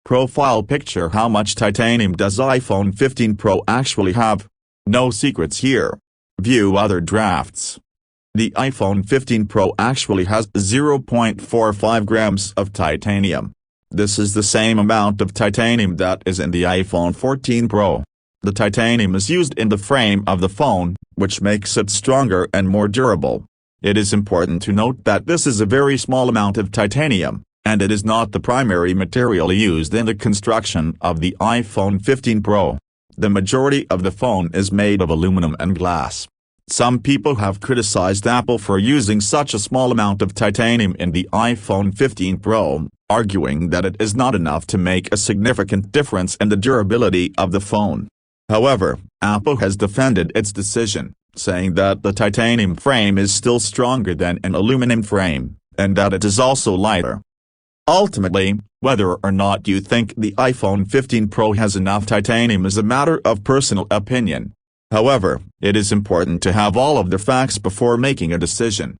Profile picture. How much titanium does iPhone 15 Pro actually have? No secrets here. View other drafts. The iPhone 15 Pro actually has 0.45 grams of titanium. This is the same amount of titanium that is in the iPhone 14 Pro. The titanium is used in the frame of the phone, which makes it stronger and more durable. It is important to note that this is a very small amount of titanium, and it is not the primary material used in the construction of the iPhone 15 Pro. The majority of the phone is made of aluminum and glass. Some people have criticized Apple for using such a small amount of titanium in the iPhone 15 Pro, arguing that it is not enough to make a significant difference in the durability of the phone. However, Apple has defended its decision, saying that the titanium frame is still stronger than an aluminum frame, and that it is also lighter. Ultimately, whether or not you think the iPhone 15 Pro has enough titanium is a matter of personal opinion. However, it is important to have all of the facts before making a decision.